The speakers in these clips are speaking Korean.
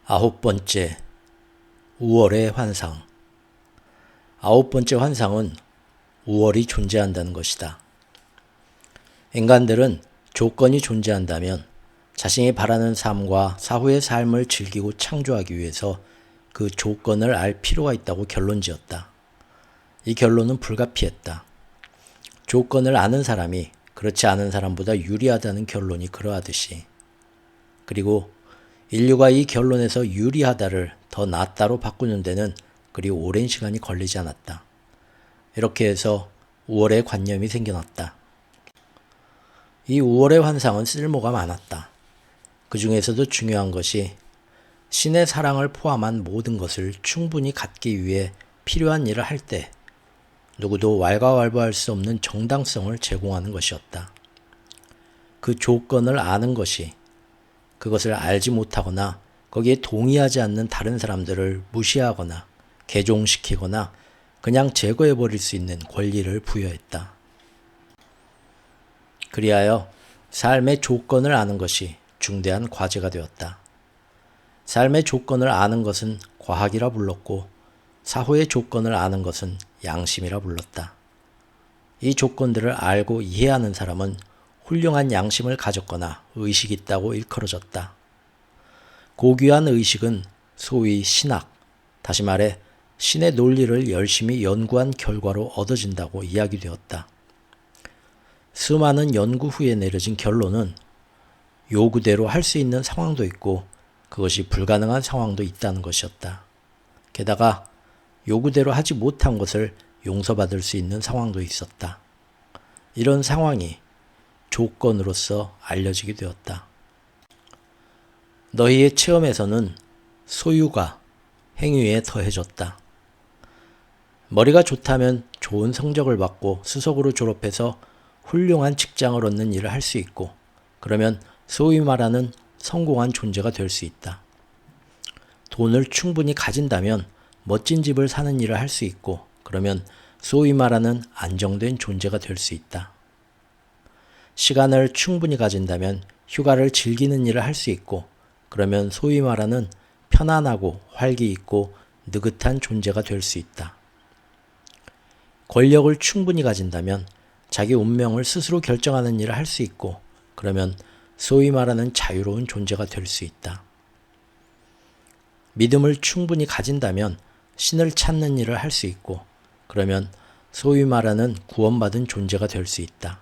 9번째, 우월의 환상. 9번째 환상은 우월이 존재한다는 것이다. 인간들은 조건이 존재한다면 자신이 바라는 삶과 사후의 삶을 즐기고 창조하기 위해서 그 조건을 알 필요가 있다고 결론지었다. 이 결론은 불가피했다. 조건을 아는 사람이 그렇지 않은 사람보다 유리하다는 결론이 그러하듯이, 그리고 인류가 이 결론에서 유리하다를 더 낫다로 바꾸는 데는 그리 오랜 시간이 걸리지 않았다. 이렇게 해서 우월의 관념이 생겨났다. 이 우월의 환상은 쓸모가 많았다. 그 중에서도 중요한 것이 신의 사랑을 포함한 모든 것을 충분히 갖기 위해 필요한 일을 할 때 누구도 왈가왈부할 수 없는 정당성을 제공하는 것이었다. 그 조건을 아는 것이 그것을 알지 못하거나 거기에 동의하지 않는 다른 사람들을 무시하거나 개종시키거나 그냥 제거해버릴 수 있는 권리를 부여했다. 그리하여 삶의 조건을 아는 것이 중대한 과제가 되었다. 삶의 조건을 아는 것은 과학이라 불렀고 사후의 조건을 아는 것은 양심이라 불렀다. 이 조건들을 알고 이해하는 사람은 훌륭한 양심을 가졌거나 의식이 있다고 일컬어졌다. 고귀한 의식은 소위 신학, 다시 말해 신의 논리를 열심히 연구한 결과로 얻어진다고 이야기되었다. 수많은 연구 후에 내려진 결론은 요구대로 할 수 있는 상황도 있고 그것이 불가능한 상황도 있다는 것이었다. 게다가 요구대로 하지 못한 것을 용서받을 수 있는 상황도 있었다. 이런 상황이 조건으로서 알려지게 되었다. 너희의 체험에서는 소유가 행위에 더해졌다. 머리가 좋다면 좋은 성적을 받고 수석으로 졸업해서 훌륭한 직장을 얻는 일을 할 수 있고, 그러면 소위 말하는 성공한 존재가 될 수 있다. 돈을 충분히 가진다면 멋진 집을 사는 일을 할 수 있고, 그러면 소위 말하는 안정된 존재가 될 수 있다. 시간을 충분히 가진다면 휴가를 즐기는 일을 할 수 있고, 그러면 소위 말하는 편안하고 활기 있고 느긋한 존재가 될 수 있다. 권력을 충분히 가진다면 자기 운명을 스스로 결정하는 일을 할 수 있고, 그러면 소위 말하는 자유로운 존재가 될 수 있다. 믿음을 충분히 가진다면 신을 찾는 일을 할 수 있고, 그러면 소위 말하는 구원받은 존재가 될 수 있다.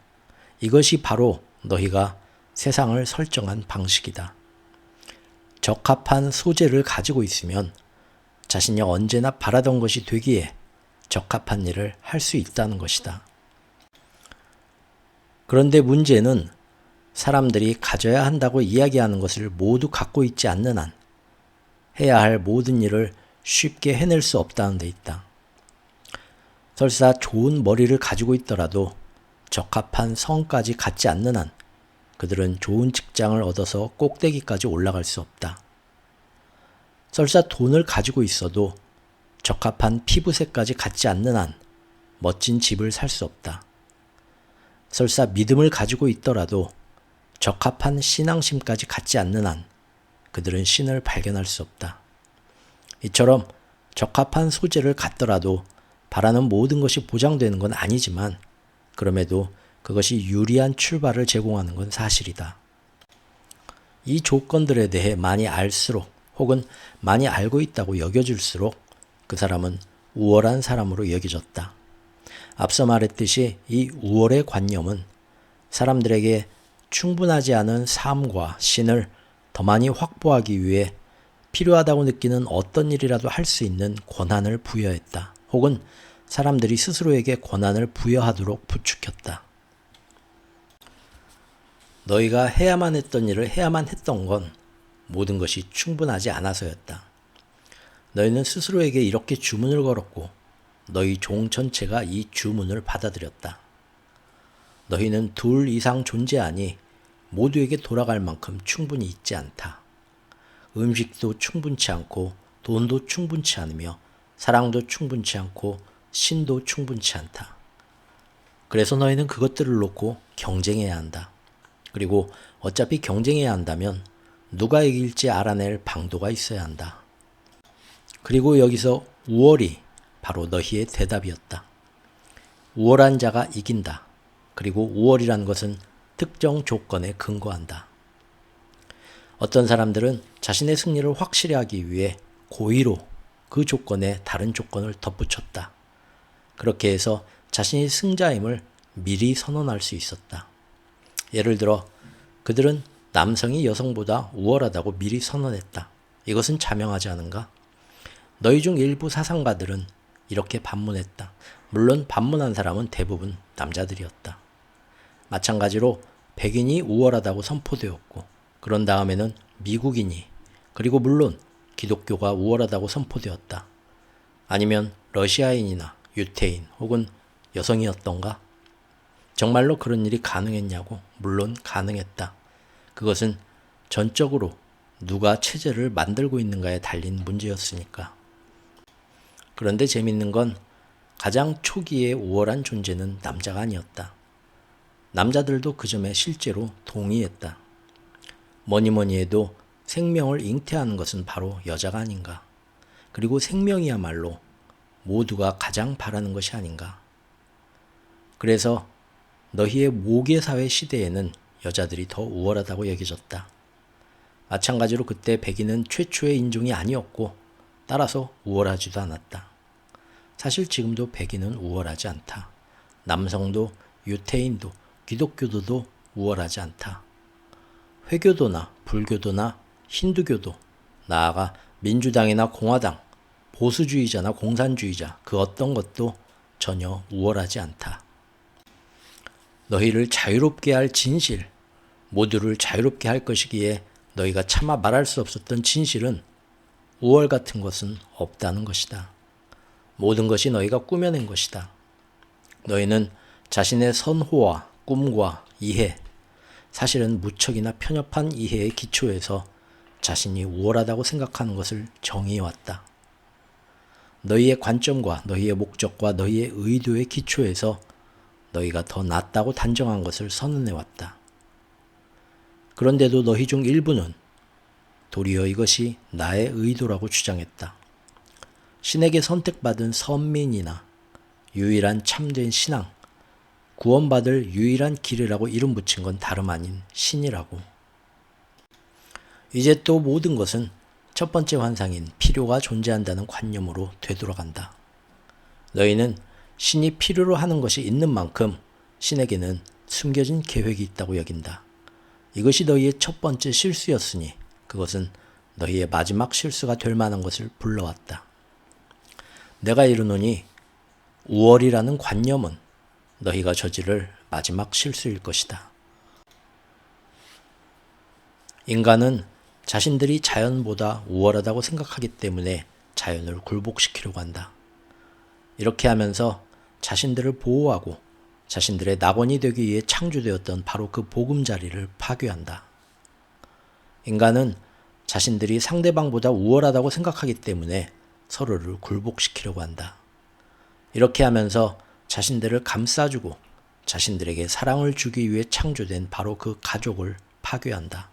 이것이 바로 너희가 세상을 설정한 방식이다. 적합한 소재를 가지고 있으면 자신이 언제나 바라던 것이 되기에 적합한 일을 할 수 있다는 것이다. 그런데 문제는 사람들이 가져야 한다고 이야기하는 것을 모두 갖고 있지 않는 한 해야 할 모든 일을 쉽게 해낼 수 없다는 데 있다. 설사 좋은 머리를 가지고 있더라도 적합한 성까지 갖지 않는 한 그들은 좋은 직장을 얻어서 꼭대기까지 올라갈 수 없다. 설사 돈을 가지고 있어도 적합한 피부색까지 갖지 않는 한 멋진 집을 살 수 없다. 설사 믿음을 가지고 있더라도 적합한 신앙심까지 갖지 않는 한 그들은 신을 발견할 수 없다. 이처럼 적합한 소재를 갖더라도 바라는 모든 것이 보장되는 건 아니지만 그럼에도 그것이 유리한 출발을 제공하는 건 사실이다. 이 조건들에 대해 많이 알수록 혹은 많이 알고 있다고 여겨질수록 그 사람은 우월한 사람으로 여겨졌다. 앞서 말했듯이 이 우월의 관념은 사람들에게 충분하지 않은 삶과 신을 더 많이 확보하기 위해 필요하다고 느끼는 어떤 일이라도 할 수 있는 권한을 부여했다. 혹은 사람들이 스스로에게 권한을 부여하도록 부추겼다. 너희가 해야만 했던 일을 해야만 했던 건 모든 것이 충분하지 않아서였다. 너희는 스스로에게 이렇게 주문을 걸었고 너희 종 전체가 이 주문을 받아들였다. 너희는 둘 이상 존재하니 모두에게 돌아갈 만큼 충분히 있지 않다. 음식도 충분치 않고 돈도 충분치 않으며 사랑도 충분치 않고 신도 충분치 않다. 그래서 너희는 그것들을 놓고 경쟁해야 한다. 그리고 어차피 경쟁해야 한다면 누가 이길지 알아낼 방도가 있어야 한다. 그리고 여기서 우월이 바로 너희의 대답이었다. 우월한 자가 이긴다. 그리고 우월이라는 것은 특정 조건에 근거한다. 어떤 사람들은 자신의 승리를 확실히 하기 위해 고의로 그 조건에 다른 조건을 덧붙였다. 그렇게 해서 자신이 승자임을 미리 선언할 수 있었다. 예를 들어 그들은 남성이 여성보다 우월하다고 미리 선언했다. 이것은 자명하지 않은가? 너희 중 일부 사상가들은 이렇게 반문했다. 물론 반문한 사람은 대부분 남자들이었다. 마찬가지로 백인이 우월하다고 선포되었고 그런 다음에는 미국인이 그리고 물론 기독교가 우월하다고 선포되었다. 아니면 러시아인이나 유태인 혹은 여성이었던가? 정말로 그런 일이 가능했냐고? 물론 가능했다. 그것은 전적으로 누가 체제를 만들고 있는가에 달린 문제였으니까. 그런데 재밌는 건 가장 초기에 우월한 존재는 남자가 아니었다. 남자들도 그 점에 실제로 동의했다. 뭐니 해도 생명을 잉태하는 것은 바로 여자가 아닌가. 그리고 생명이야말로 모두가 가장 바라는 것이 아닌가. 그래서 너희의 모계사회 시대에는 여자들이 더 우월하다고 여겨졌다. 마찬가지로 그때 백인은 최초의 인종이 아니었고 따라서 우월하지도 않았다. 사실 지금도 백인은 우월하지 않다. 남성도 유태인도 기독교도도 우월하지 않다. 회교도나 불교도나 힌두교도 나아가 민주당이나 공화당, 보수주의자나 공산주의자 그 어떤 것도 전혀 우월하지 않다. 너희를 자유롭게 할 진실, 모두를 자유롭게 할 것이기에 너희가 차마 말할 수 없었던 진실은 우월 같은 것은 없다는 것이다. 모든 것이 너희가 꾸며낸 것이다. 너희는 자신의 선호와 꿈과 이해, 사실은 무척이나 편협한 이해의 기초에서 자신이 우월하다고 생각하는 것을 정의해왔다. 너희의 관점과 너희의 목적과 너희의 의도의 기초에서 너희가 더 낫다고 단정한 것을 선언해왔다. 그런데도 너희 중 일부는 도리어 이것이 나의 의도라고 주장했다. 신에게 선택받은 선민이나 유일한 참된 신앙, 구원받을 유일한 길이라고 이름 붙인 건 다름 아닌 신이라고. 이제 또 모든 것은 첫 번째 환상인 필요가 존재한다는 관념으로 되돌아간다. 너희는 신이 필요로 하는 것이 있는 만큼 신에게는 숨겨진 계획이 있다고 여긴다. 이것이 너희의 첫 번째 실수였으니 그것은 너희의 마지막 실수가 될 만한 것을 불러왔다. 내가 이르노니 우월이라는 관념은 너희가 저지를 마지막 실수일 것이다. 인간은 자신들이 자연보다 우월하다고 생각하기 때문에 자연을 굴복시키려고 한다. 이렇게 하면서 자신들을 보호하고 자신들의 낙원이 되기 위해 창조되었던 바로 그 보금자리를 파괴한다. 인간은 자신들이 상대방보다 우월하다고 생각하기 때문에 서로를 굴복시키려고 한다. 이렇게 하면서 자신들을 감싸주고 자신들에게 사랑을 주기 위해 창조된 바로 그 가족을 파괴한다.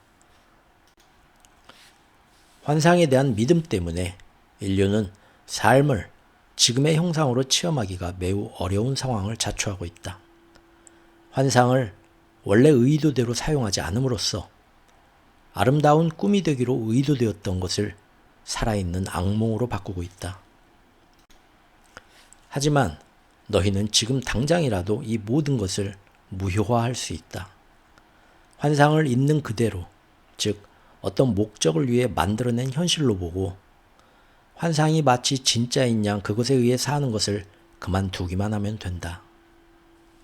환상에 대한 믿음 때문에 인류는 삶을 지금의 형상으로 체험하기가 매우 어려운 상황을 자초하고 있다. 환상을 원래 의도대로 사용하지 않음으로써 아름다운 꿈이 되기로 의도되었던 것을 살아있는 악몽으로 바꾸고 있다. 하지만 너희는 지금 당장이라도 이 모든 것을 무효화할 수 있다. 환상을 있는 그대로, 즉 어떤 목적을 위해 만들어낸 현실로 보고 환상이 마치 진짜인 양 그것에 의해 사는 것을 그만두기만 하면 된다.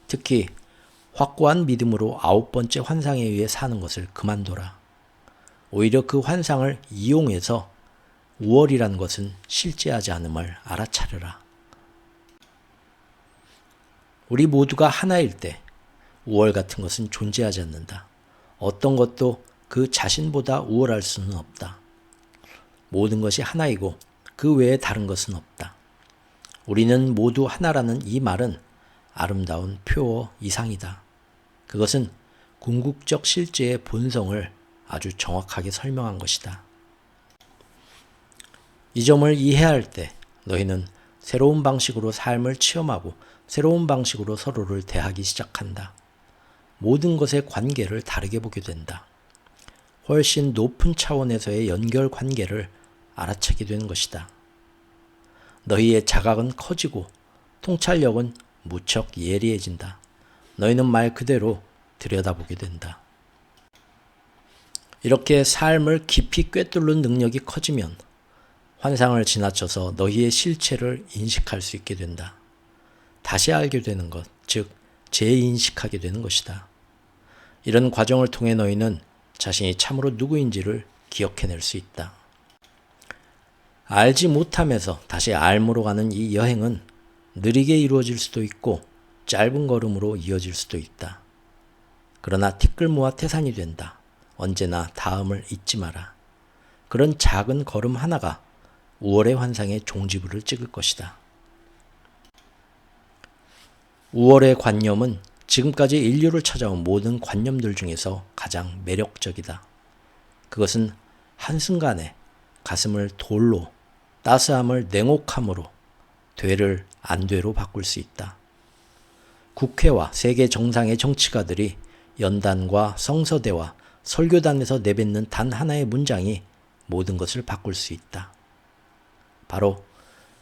특히 확고한 믿음으로 9번째 환상에 의해 사는 것을 그만둬라. 오히려 그 환상을 이용해서 우월이라는 것은 실제하지 않음을 알아차려라. 우리 모두가 하나일 때 우월 같은 것은 존재하지 않는다. 어떤 것도 그 자신보다 우월할 수는 없다. 모든 것이 하나이고 그 외에 다른 것은 없다. 우리는 모두 하나라는 이 말은 아름다운 표어 이상이다. 그것은 궁극적 실제의 본성을 아주 정확하게 설명한 것이다. 이 점을 이해할 때 너희는 새로운 방식으로 삶을 체험하고 새로운 방식으로 서로를 대하기 시작한다. 모든 것의 관계를 다르게 보게 된다. 훨씬 높은 차원에서의 연결 관계를 알아채게 되는 것이다. 너희의 자각은 커지고 통찰력은 무척 예리해진다. 너희는 말 그대로 들여다보게 된다. 이렇게 삶을 깊이 꿰뚫는 능력이 커지면 환상을 지나쳐서 너희의 실체를 인식할 수 있게 된다. 다시 알게 되는 것, 즉 재인식하게 되는 것이다. 이런 과정을 통해 너희는 자신이 참으로 누구인지를 기억해낼 수 있다. 알지 못함에서 다시 알므로 가는 이 여행은 느리게 이루어질 수도 있고 짧은 걸음으로 이어질 수도 있다. 그러나 티끌모아 태산이 된다. 언제나 다음을 잊지 마라. 그런 작은 걸음 하나가 우월의 환상의 종지부를 찍을 것이다. 우월의 관념은 지금까지 인류를 찾아온 모든 관념들 중에서 가장 매력적이다. 그것은 한순간에 가슴을 돌로, 따스함을 냉혹함으로, 되를 안 되로 바꿀 수 있다. 국회와 세계 정상의 정치가들이 연단과 성서대와 설교단에서 내뱉는 단 하나의 문장이 모든 것을 바꿀 수 있다. 바로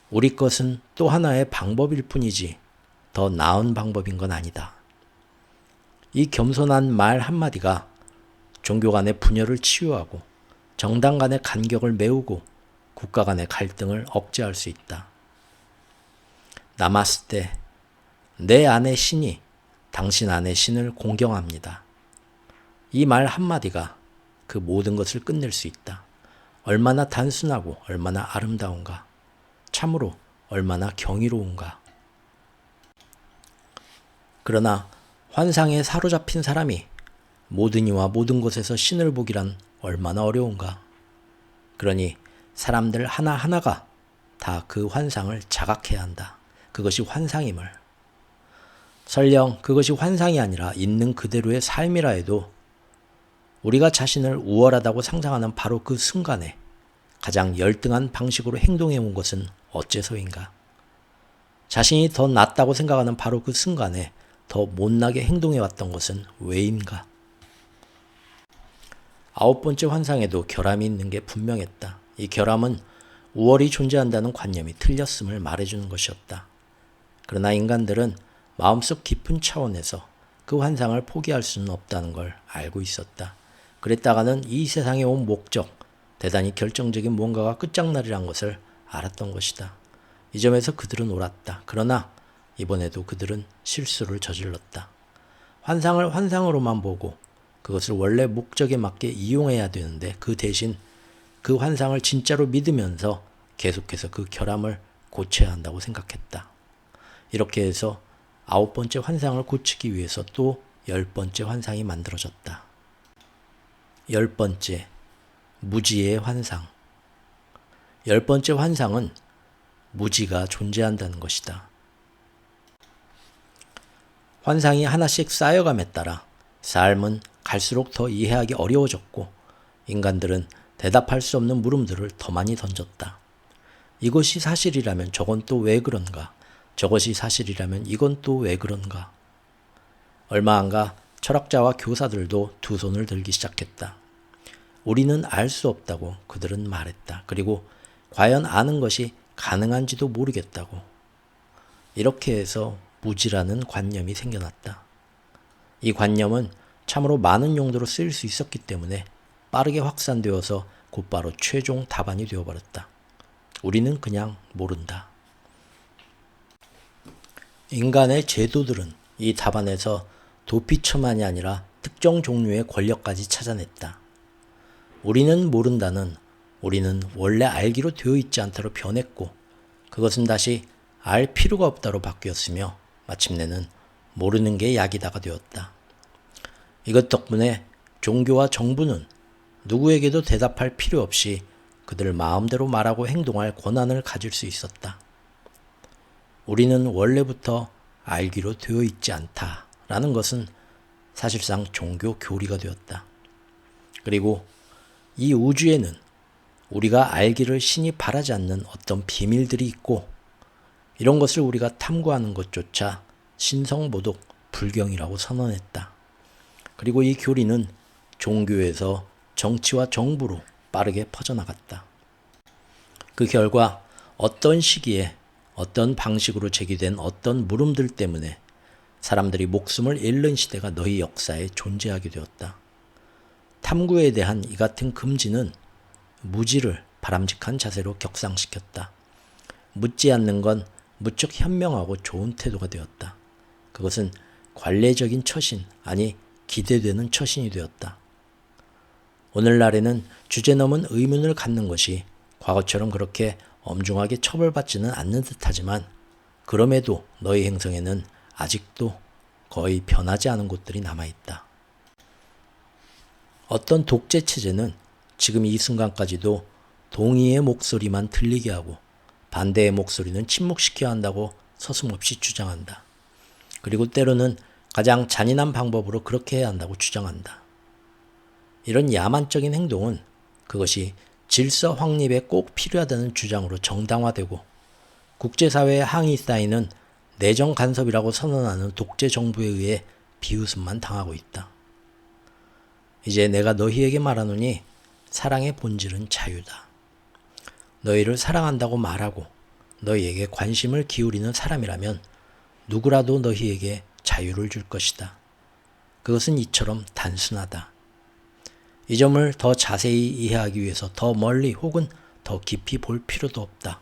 우리 것은 또 하나의 방법일 뿐이지 더 나은 방법인 건 아니다. 이 겸손한 말 한마디가 종교 간의 분열을 치유하고 정당 간의 간격을 메우고 국가 간의 갈등을 억제할 수 있다. 나마스테, 내 안의 신이 당신 안의 신을 공경합니다. 이 말 한마디가 그 모든 것을 끝낼 수 있다. 얼마나 단순하고 얼마나 아름다운가. 참으로 얼마나 경이로운가. 그러나 환상에 사로잡힌 사람이 모든 이와 모든 곳에서 신을 보기란 얼마나 어려운가. 그러니 사람들 하나하나가 다 그 환상을 자각해야 한다. 그것이 환상임을. 설령 그것이 환상이 아니라 있는 그대로의 삶이라 해도 우리가 자신을 우월하다고 상상하는 바로 그 순간에 가장 열등한 방식으로 행동해 온 것은 어째서인가? 자신이 더 낫다고 생각하는 바로 그 순간에 더 못나게 행동해 왔던 것은 왜인가? 9번째 환상에도 결함이 있는 게 분명했다. 이 결함은 우월이 존재한다는 관념이 틀렸음을 말해주는 것이었다. 그러나 인간들은 마음속 깊은 차원에서 그 환상을 포기할 수는 없다는 걸 알고 있었다. 그랬다가는 이 세상에 온 목적, 대단히 결정적인 뭔가가 끝장나리란 것을 알았던 것이다. 이 점에서 그들은 옳았다. 그러나 이번에도 그들은 실수를 저질렀다. 환상을 환상으로만 보고 그것을 원래 목적에 맞게 이용해야 되는데 그 대신 그 환상을 진짜로 믿으면서 계속해서 그 결함을 고쳐야 한다고 생각했다. 이렇게 해서 9번째 환상을 고치기 위해서 또 10번째 환상이 만들어졌다. 10번째, 무지의 환상. 10번째 환상은 무지가 존재한다는 것이다. 환상이 하나씩 쌓여감에 따라 삶은 갈수록 더 이해하기 어려워졌고 인간들은 대답할 수 없는 물음들을 더 많이 던졌다. 이것이 사실이라면 저건 또 왜 그런가? 저것이 사실이라면 이건 또 왜 그런가? 얼마 안 가 철학자와 교사들도 두 손을 들기 시작했다. 우리는 알 수 없다고 그들은 말했다. 그리고 과연 아는 것이 가능한지도 모르겠다고. 이렇게 해서 무지라는 관념이 생겨났다. 이 관념은 참으로 많은 용도로 쓰일 수 있었기 때문에 빠르게 확산되어서 곧바로 최종 답안이 되어버렸다. 우리는 그냥 모른다. 인간의 제도들은 이 답안에서 도피처만이 아니라 특정 종류의 권력까지 찾아냈다. 우리는 모른다는 우리는 원래 알기로 되어 있지 않다로 변했고 그것은 다시 알 필요가 없다로 바뀌었으며 마침내는 모르는 게 약이다가 되었다. 이것 덕분에 종교와 정부는 누구에게도 대답할 필요 없이 그들 마음대로 말하고 행동할 권한을 가질 수 있었다. 우리는 원래부터 알기로 되어 있지 않다라는 것은 사실상 종교 교리가 되었다. 그리고 이 우주에는 우리가 알기를 신이 바라지 않는 어떤 비밀들이 있고 이런 것을 우리가 탐구하는 것조차 신성모독 불경이라고 선언했다. 그리고 이 교리는 종교에서 정치와 정부로 빠르게 퍼져나갔다. 그 결과 어떤 시기에 어떤 방식으로 제기된 어떤 물음들 때문에 사람들이 목숨을 잃는 시대가 너희 역사에 존재하게 되었다. 탐구에 대한 이 같은 금지는 무지를 바람직한 자세로 격상시켰다. 묻지 않는 건 무척 현명하고 좋은 태도가 되었다. 그것은 관례적인 처신, 아니 기대되는 처신이 되었다. 오늘날에는 주제넘은 의문을 갖는 것이 과거처럼 그렇게 엄중하게 처벌받지는 않는 듯하지만 그럼에도 너희 행성에는 아직도 거의 변하지 않은 곳들이 남아있다. 어떤 독재 체제는 지금 이 순간까지도 동의의 목소리만 들리게 하고 반대의 목소리는 침묵시켜야 한다고 서슴없이 주장한다. 그리고 때로는 가장 잔인한 방법으로 그렇게 해야 한다고 주장한다. 이런 야만적인 행동은 그것이 질서 확립에 꼭 필요하다는 주장으로 정당화되고 국제사회의 항의 사인은 내정 간섭이라고 선언하는 독재 정부에 의해 비웃음만 당하고 있다. 이제 내가 너희에게 말하노니 사랑의 본질은 자유다. 너희를 사랑한다고 말하고 너희에게 관심을 기울이는 사람이라면 누구라도 너희에게 자유를 줄 것이다. 그것은 이처럼 단순하다. 이 점을 더 자세히 이해하기 위해서 더 멀리 혹은 더 깊이 볼 필요도 없다.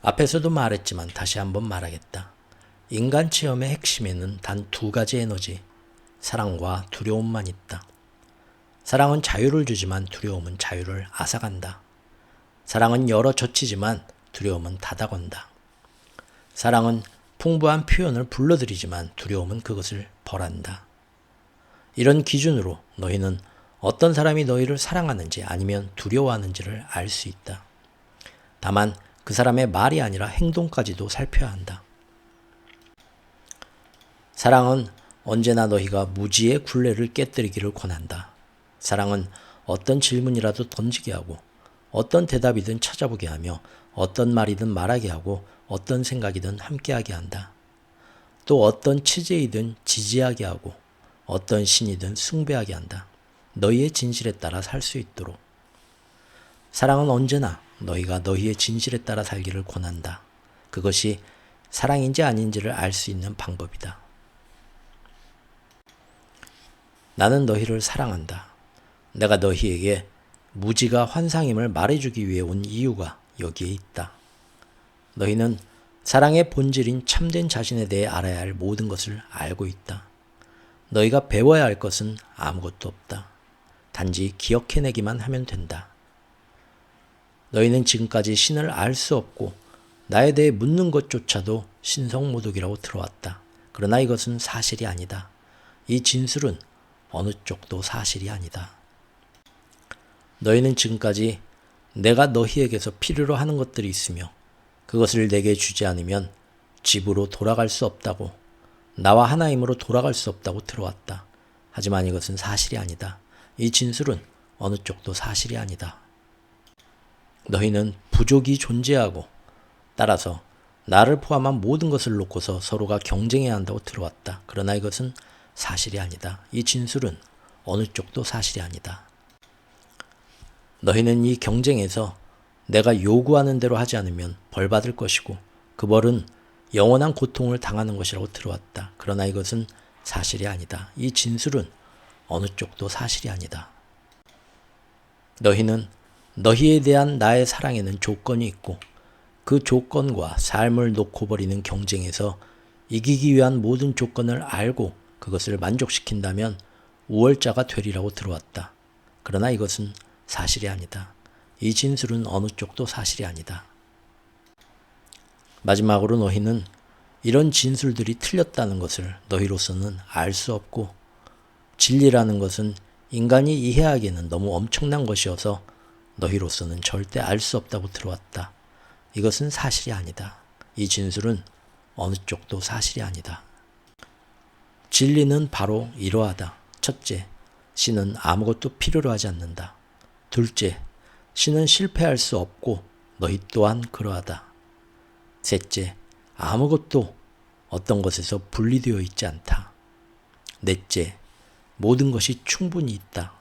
앞에서도 말했지만 다시 한번 말하겠다. 인간 체험의 핵심에는 단 두 가지 에너지, 사랑과 두려움만 있다. 사랑은 자유를 주지만 두려움은 자유를 앗아간다. 사랑은 열어젖히지만 두려움은 닫아건다. 사랑은 풍부한 표현을 불러들이지만 두려움은 그것을 벌한다. 이런 기준으로 너희는 어떤 사람이 너희를 사랑하는지 아니면 두려워하는지를 알 수 있다. 다만 그 사람의 말이 아니라 행동까지도 살펴야 한다. 사랑은 언제나 너희가 무지의 굴레를 깨뜨리기를 권한다. 사랑은 어떤 질문이라도 던지게 하고 어떤 대답이든 찾아보게 하며 어떤 말이든 말하게 하고 어떤 생각이든 함께하게 한다. 또 어떤 체제이든 지지하게 하고 어떤 신이든 숭배하게 한다. 너희의 진실에 따라 살 수 있도록. 사랑은 언제나 너희가 너희의 진실에 따라 살기를 권한다. 그것이 사랑인지 아닌지를 알 수 있는 방법이다. 나는 너희를 사랑한다. 내가 너희에게 무지가 환상임을 말해주기 위해 온 이유가 여기에 있다. 너희는 사랑의 본질인 참된 자신에 대해 알아야 할 모든 것을 알고 있다. 너희가 배워야 할 것은 아무것도 없다. 단지 기억해내기만 하면 된다. 너희는 지금까지 신을 알 수 없고 나에 대해 묻는 것조차도 신성모독이라고 들어왔다. 그러나 이것은 사실이 아니다. 이 진술은 어느 쪽도 사실이 아니다. 너희는 지금까지 내가 너희에게서 필요로 하는 것들이 있으며 그것을 내게 주지 않으면 집으로 돌아갈 수 없다고, 나와 하나임으로 돌아갈 수 없다고 들어왔다. 하지만 이것은 사실이 아니다. 이 진술은 어느 쪽도 사실이 아니다. 너희는 부족이 존재하고 따라서 나를 포함한 모든 것을 놓고서 서로가 경쟁해야 한다고 들어왔다. 그러나 이것은 사실이 아니다. 이 진술은 어느 쪽도 사실이 아니다. 너희는 이 경쟁에서 내가 요구하는 대로 하지 않으면 벌 받을 것이고 그 벌은 영원한 고통을 당하는 것이라고 들어왔다. 그러나 이것은 사실이 아니다. 이 진술은 어느 쪽도 사실이 아니다. 너희는 너희에 대한 나의 사랑에는 조건이 있고 그 조건과 삶을 놓고 벌이는 경쟁에서 이기기 위한 모든 조건을 알고 그것을 만족시킨다면 우월자가 되리라고 들어왔다. 그러나 이것은 사실이 아니다. 이 진술은 어느 쪽도 사실이 아니다. 마지막으로 너희는 이런 진술들이 틀렸다는 것을 너희로서는 알 수 없고 진리라는 것은 인간이 이해하기에는 너무 엄청난 것이어서 너희로서는 절대 알 수 없다고 들어왔다. 이것은 사실이 아니다. 이 진술은 어느 쪽도 사실이 아니다. 진리는 바로 이러하다. 첫째, 신은 아무것도 필요로 하지 않는다. 둘째, 신은 실패할 수 없고 너희 또한 그러하다. 셋째, 아무것도 어떤 것에서 분리되어 있지 않다. 넷째, 모든 것이 충분히 있다.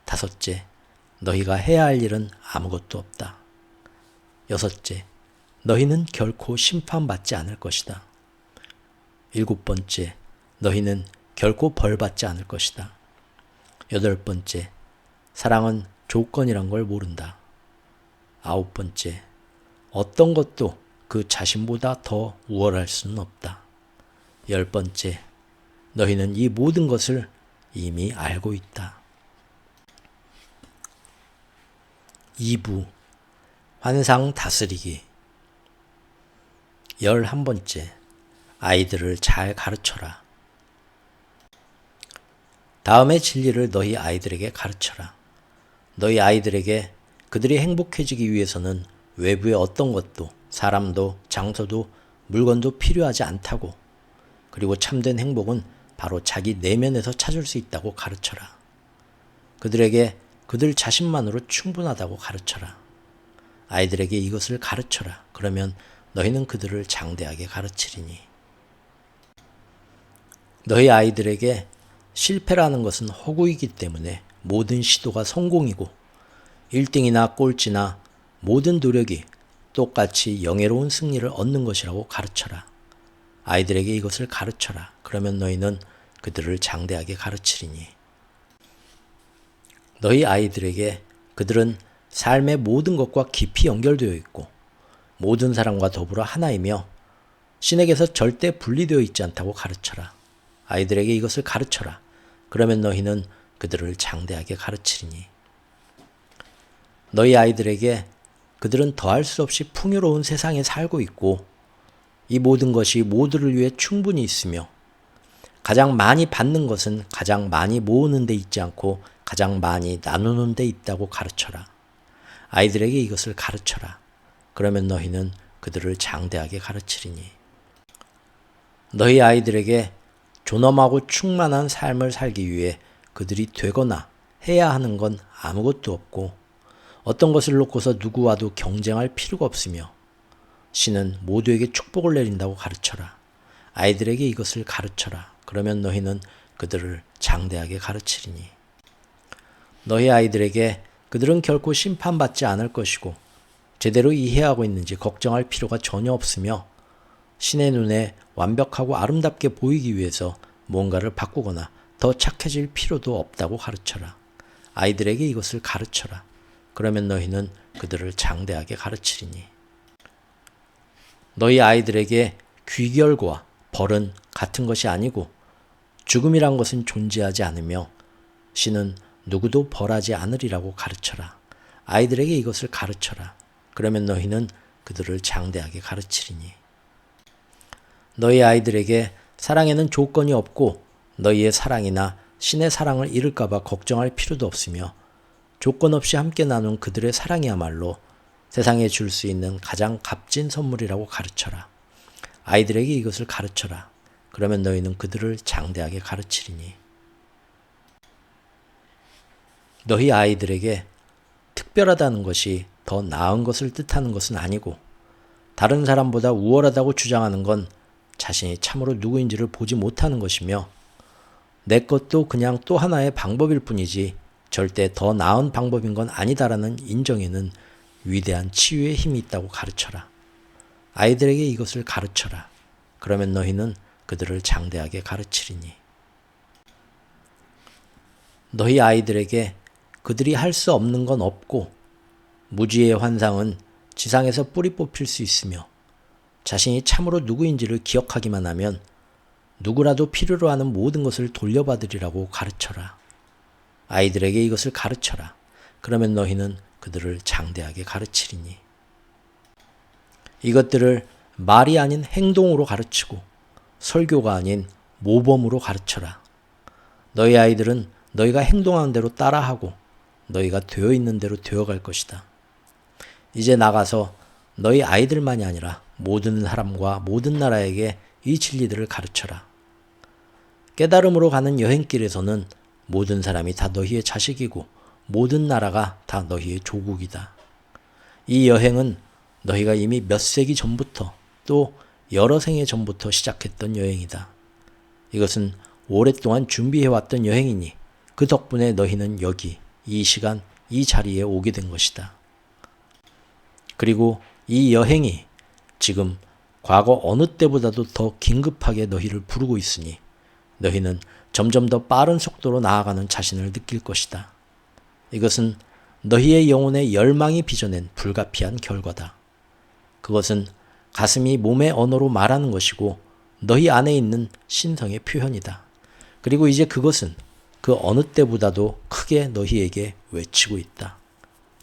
다섯째, 너희가 해야 할 일은 아무것도 없다. 여섯째, 너희는 결코 심판받지 않을 것이다. 일곱 번째, 너희는 결코 벌받지 않을 것이다. 여덟 번째, 사랑은 조건이란 걸 모른다. 아홉 번째, 어떤 것도 그 자신보다 더 우월할 수는 없다. 열 번째, 너희는 이 모든 것을 이미 알고 있다. 2부 환상 다스리기 11번째 아이들을 잘 가르쳐라. 다음의 진리를 너희 아이들에게 가르쳐라. 너희 아이들에게 그들이 행복해지기 위해서는 외부의 어떤 것도 사람도 장소도 물건도 필요하지 않다고, 그리고 참된 행복은 바로 자기 내면에서 찾을 수 있다고 가르쳐라. 그들에게 그들 자신만으로 충분하다고 가르쳐라. 아이들에게 이것을 가르쳐라. 그러면 너희는 그들을 장대하게 가르치리니. 너희 아이들에게 실패라는 것은 허구이기 때문에 모든 시도가 성공이고 1등이나 꼴찌나 모든 노력이 똑같이 영예로운 승리를 얻는 것이라고 가르쳐라. 아이들에게 이것을 가르쳐라. 그러면 너희는 그들을 장대하게 가르치리니. 너희 아이들에게 그들은 삶의 모든 것과 깊이 연결되어 있고 모든 사람과 더불어 하나이며 신에게서 절대 분리되어 있지 않다고 가르쳐라. 아이들에게 이것을 가르쳐라. 그러면 너희는 그들을 장대하게 가르치리니. 너희 아이들에게 그들은 더할 수 없이 풍요로운 세상에 살고 있고 이 모든 것이 모두를 위해 충분히 있으며 가장 많이 받는 것은 가장 많이 모으는 데 있지 않고 가장 많이 나누는 데 있다고 가르쳐라. 아이들에게 이것을 가르쳐라. 그러면 너희는 그들을 장대하게 가르치리니. 너희 아이들에게 존엄하고 충만한 삶을 살기 위해 그들이 되거나 해야 하는 건 아무것도 없고 어떤 것을 놓고서 누구와도 경쟁할 필요가 없으며 신은 모두에게 축복을 내린다고 가르쳐라. 아이들에게 이것을 가르쳐라. 그러면 너희는 그들을 장대하게 가르치리니. 너희 아이들에게 그들은 결코 심판받지 않을 것이고 제대로 이해하고 있는지 걱정할 필요가 전혀 없으며 신의 눈에 완벽하고 아름답게 보이기 위해서 뭔가를 바꾸거나 더 착해질 필요도 없다고 가르쳐라. 아이들에게 이것을 가르쳐라. 그러면 너희는 그들을 장대하게 가르치리니. 너희 아이들에게 귀결과 벌은 같은 것이 아니고 죽음이란 것은 존재하지 않으며 신은 누구도 벌하지 않으리라고 가르쳐라. 아이들에게 이것을 가르쳐라. 그러면 너희는 그들을 장대하게 가르치리니. 너희 아이들에게 사랑에는 조건이 없고 너희의 사랑이나 신의 사랑을 잃을까 봐 걱정할 필요도 없으며 조건 없이 함께 나눈 그들의 사랑이야말로 세상에 줄 수 있는 가장 값진 선물이라고 가르쳐라. 아이들에게 이것을 가르쳐라. 그러면 너희는 그들을 장대하게 가르치리니. 너희 아이들에게 특별하다는 것이 더 나은 것을 뜻하는 것은 아니고 다른 사람보다 우월하다고 주장하는 건 자신이 참으로 누구인지를 보지 못하는 것이며 내 것도 그냥 또 하나의 방법일 뿐이지 절대 더 나은 방법인 건 아니다라는 인정에는 위대한 치유의 힘이 있다고 가르쳐라. 아이들에게 이것을 가르쳐라. 그러면 너희는 그들을 장대하게 가르치리니. 너희 아이들에게 그들이 할 수 없는 건 없고 무지의 환상은 지상에서 뿌리 뽑힐 수 있으며 자신이 참으로 누구인지를 기억하기만 하면 누구라도 필요로 하는 모든 것을 돌려받으리라고 가르쳐라. 아이들에게 이것을 가르쳐라. 그러면 너희는 그들을 장대하게 가르치리니. 이것들을 말이 아닌 행동으로 가르치고 설교가 아닌 모범으로 가르쳐라. 너희 아이들은 너희가 행동하는 대로 따라하고 너희가 되어 있는 대로 되어갈 것이다. 이제 나가서 너희 아이들만이 아니라 모든 사람과 모든 나라에게 이 진리들을 가르쳐라. 깨달음으로 가는 여행길에서는 모든 사람이 다 너희의 자식이고 모든 나라가 다 너희의 조국이다. 이 여행은 너희가 이미 몇 세기 전부터 또 여러 생애 전부터 시작했던 여행이다. 이것은 오랫동안 준비해왔던 여행이니 그 덕분에 너희는 여기, 이 시간, 이 자리에 오게 된 것이다. 그리고 이 여행이 지금 과거 어느 때보다도 더 긴급하게 너희를 부르고 있으니 너희는 점점 더 빠른 속도로 나아가는 자신을 느낄 것이다. 이것은 너희의 영혼의 열망이 빚어낸 불가피한 결과다. 그것은 가슴이 몸의 언어로 말하는 것이고 너희 안에 있는 신성의 표현이다. 그리고 이제 그것은 그 어느 때보다도 크게 너희에게 외치고 있다.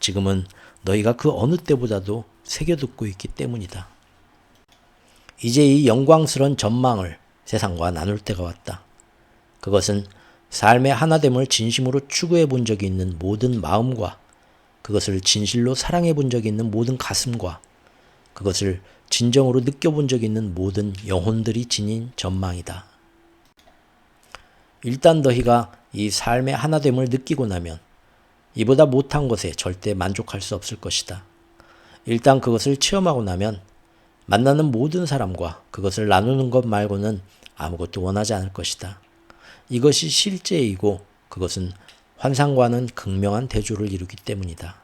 지금은 너희가 그 어느 때보다도 새겨듣고 있기 때문이다. 이제 이 영광스러운 전망을 세상과 나눌 때가 왔다. 그것은 삶의 하나됨을 진심으로 추구해 본 적이 있는 모든 마음과 그것을 진실로 사랑해 본 적이 있는 모든 가슴과 그것을 진정으로 느껴본 적이 있는 모든 영혼들이 지닌 전망이다. 일단 너희가 이 삶의 하나됨을 느끼고 나면 이보다 못한 것에 절대 만족할 수 없을 것이다. 일단 그것을 체험하고 나면 만나는 모든 사람과 그것을 나누는 것 말고는 아무것도 원하지 않을 것이다. 이것이 실제이고 그것은 환상과는 극명한 대조를 이루기 때문이다.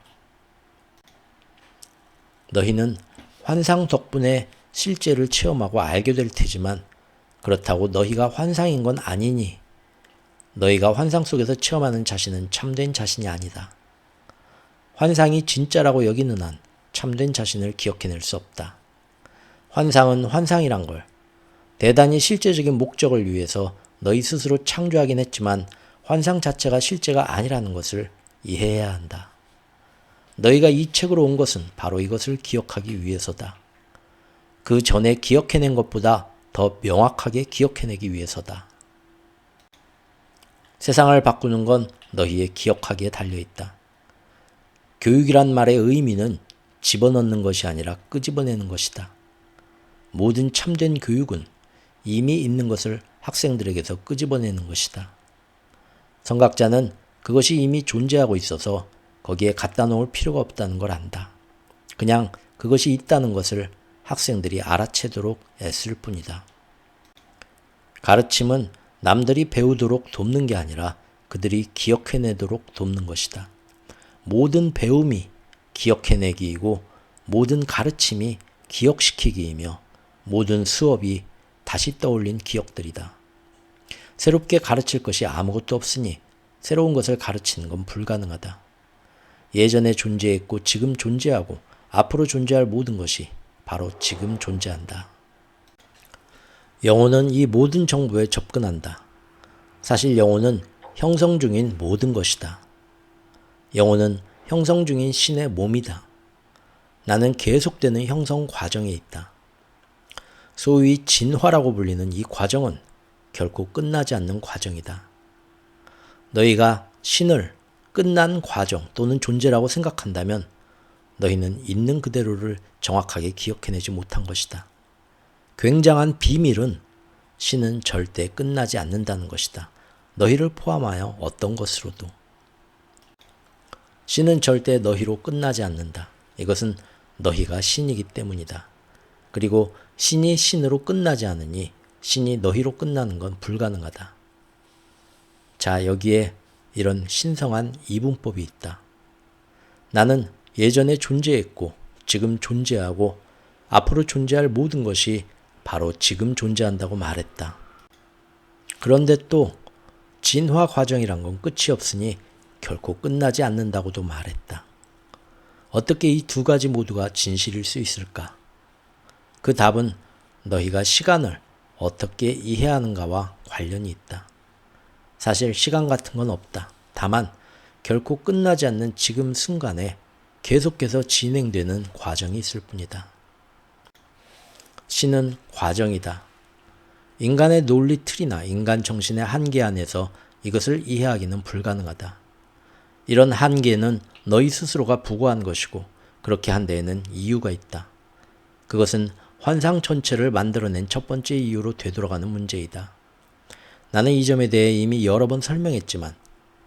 너희는 환상 덕분에 실제를 체험하고 알게 될 테지만 그렇다고 너희가 환상인 건 아니니 너희가 환상 속에서 체험하는 자신은 참된 자신이 아니다. 환상이 진짜라고 여기는 한 참된 자신을 기억해낼 수 없다. 환상은 환상이란 걸 대단히 실제적인 목적을 위해서 너희 스스로 창조하긴 했지만 환상 자체가 실제가 아니라는 것을 이해해야 한다. 너희가 이 책으로 온 것은 바로 이것을 기억하기 위해서다. 그 전에 기억해낸 것보다 더 명확하게 기억해내기 위해서다. 세상을 바꾸는 건 너희의 기억하기에 달려있다. 교육이란 말의 의미는 집어넣는 것이 아니라 끄집어내는 것이다. 모든 참된 교육은 이미 있는 것을 학생들에게서 끄집어내는 것이다. 선각자는 그것이 이미 존재하고 있어서 거기에 갖다 놓을 필요가 없다는 걸 안다. 그냥 그것이 있다는 것을 학생들이 알아채도록 애쓸 뿐이다. 가르침은 남들이 배우도록 돕는 게 아니라 그들이 기억해내도록 돕는 것이다. 모든 배움이 기억해내기이고 모든 가르침이 기억시키기이며 모든 수업이 다시 떠올린 기억들이다. 새롭게 가르칠 것이 아무것도 없으니 새로운 것을 가르치는 건 불가능하다. 예전에 존재했고 지금 존재하고 앞으로 존재할 모든 것이 바로 지금 존재한다. 영혼은 이 모든 정보에 접근한다. 사실 영혼은 형성 중인 모든 것이다. 영혼은 형성 중인 신의 몸이다. 나는 계속되는 형성 과정에 있다. 소위 진화라고 불리는 이 과정은 결코 끝나지 않는 과정이다. 너희가 신을 끝난 과정 또는 존재라고 생각한다면 너희는 있는 그대로를 정확하게 기억해내지 못한 것이다. 굉장한 비밀은 신은 절대 끝나지 않는다는 것이다. 너희를 포함하여 어떤 것으로도. 신은 절대 너희로 끝나지 않는다. 이것은 너희가 신이기 때문이다. 그리고 신이 신으로 끝나지 않으니 신이 너희로 끝나는 건 불가능하다. 자, 여기에 이런 신성한 이분법이 있다. 나는 예전에 존재했고 지금 존재하고 앞으로 존재할 모든 것이 바로 지금 존재한다고 말했다. 그런데 또 진화 과정이란 건 끝이 없으니 결코 끝나지 않는다고도 말했다. 어떻게 이 두 가지 모두가 진실일 수 있을까? 그 답은 너희가 시간을 어떻게 이해하는가와 관련이 있다. 사실 시간 같은 건 없다. 다만 결코 끝나지 않는 지금 순간에 계속해서 진행되는 과정이 있을 뿐이다. 신은 과정이다. 인간의 논리 틀이나 인간 정신의 한계 안에서 이것을 이해하기는 불가능하다. 이런 한계는 너희 스스로가 부과한 것이고 그렇게 한 데에는 이유가 있다. 그것은 환상 전체를 만들어낸 첫 번째 이유로 되돌아가는 문제이다. 나는 이 점에 대해 이미 여러 번 설명했지만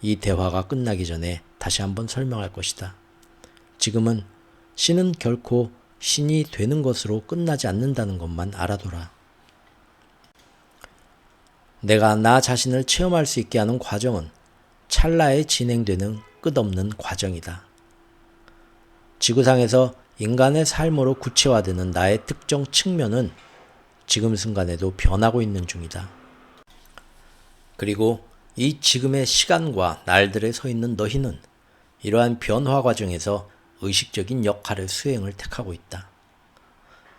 이 대화가 끝나기 전에 다시 한번 설명할 것이다. 지금은 신은 결코 신이 되는 것으로 끝나지 않는다는 것만 알아둬라. 내가 나 자신을 체험할 수 있게 하는 과정은 찰나에 진행되는 끝없는 과정이다. 지구상에서 인간의 삶으로 구체화되는 나의 특정 측면은 지금 순간에도 변하고 있는 중이다. 그리고 이 지금의 시간과 날들에 서 있는 너희는 이러한 변화 과정에서 의식적인 역할의 수행을 택하고 있다.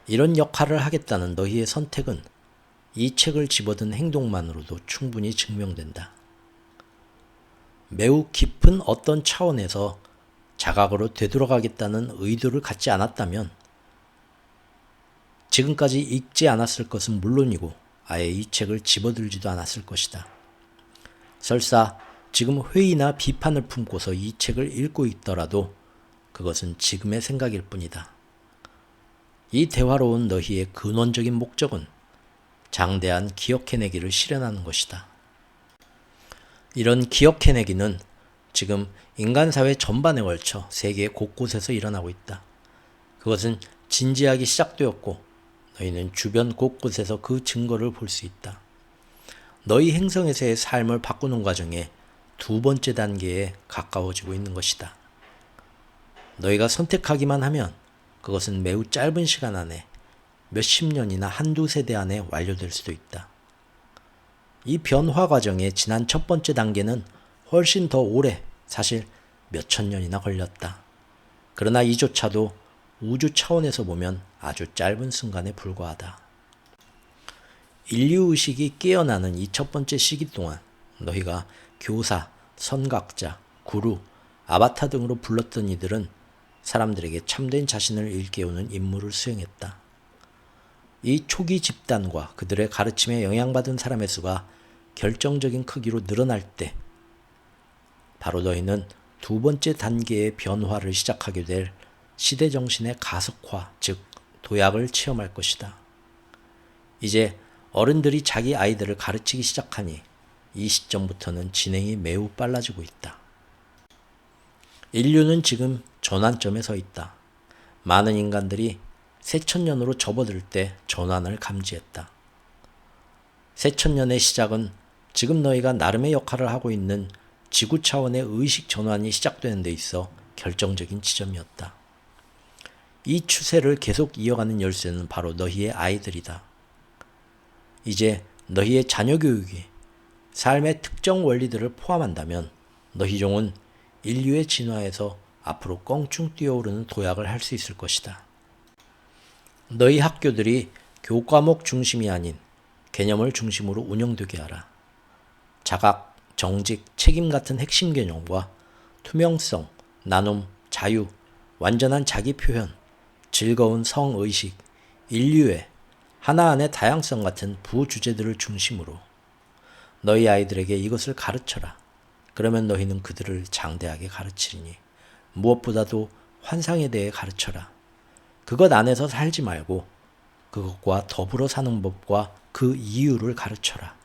이런 역할을 하겠다는 너희의 선택은 이 책을 집어든 행동만으로도 충분히 증명된다. 매우 깊은 어떤 차원에서 자각으로 되돌아가겠다는 의도를 갖지 않았다면 지금까지 읽지 않았을 것은 물론이고 아예 이 책을 집어들지도 않았을 것이다. 설사 지금 회의나 비판을 품고서 이 책을 읽고 있더라도 그것은 지금의 생각일 뿐이다. 이 대화로운 너희의 근원적인 목적은 장대한 기억해내기를 실현하는 것이다. 이런 기억해내기는 지금 인간사회 전반에 걸쳐 세계 곳곳에서 일어나고 있다. 그것은 진지하게 시작되었고 너희는 주변 곳곳에서 그 증거를 볼 수 있다. 너희 행성에서의 삶을 바꾸는 과정에 두 번째 단계에 가까워지고 있는 것이다. 너희가 선택하기만 하면 그것은 매우 짧은 시간 안에 몇십 년이나 한두 세대 안에 완료될 수도 있다. 이 변화 과정의 지난 첫 번째 단계는 훨씬 더 오래, 사실 몇천 년이나 걸렸다. 그러나 이조차도 우주 차원에서 보면 아주 짧은 순간에 불과하다. 인류의식이 깨어나는 이 첫 번째 시기 동안 너희가 교사, 선각자, 구루, 아바타 등으로 불렀던 이들은 사람들에게 참된 자신을 일깨우는 임무를 수행했다. 이 초기 집단과 그들의 가르침에 영향받은 사람의 수가 결정적인 크기로 늘어날 때 바로 너희는 두 번째 단계의 변화를 시작하게 될 시대정신의 가속화, 즉 도약을 체험할 것이다. 이제 어른들이 자기 아이들을 가르치기 시작하니 이 시점부터는 진행이 매우 빨라지고 있다. 인류는 지금 전환점에 서 있다. 많은 인간들이 새천년으로 접어들 때 전환을 감지했다. 새천년의 시작은 지금 너희가 나름의 역할을 하고 있는 지구 차원의 의식 전환이 시작되는 데 있어 결정적인 지점이었다. 이 추세를 계속 이어가는 열쇠는 바로 너희의 아이들이다. 이제 너희의 자녀 교육이 삶의 특정 원리들을 포함한다면 너희 종은 인류의 진화에서 앞으로 껑충 뛰어오르는 도약을 할 수 있을 것이다. 너희 학교들이 교과목 중심이 아닌 개념을 중심으로 운영되게 하라. 자각, 정직, 책임 같은 핵심 개념과 투명성, 나눔, 자유, 완전한 자기 표현, 즐거운 성의식, 인류애, 하나 안의 다양성 같은 부주제들을 중심으로 너희 아이들에게 이것을 가르쳐라. 그러면 너희는 그들을 장대하게 가르치리니 무엇보다도 환상에 대해 가르쳐라. 그것 안에서 살지 말고 그것과 더불어 사는 법과 그 이유를 가르쳐라.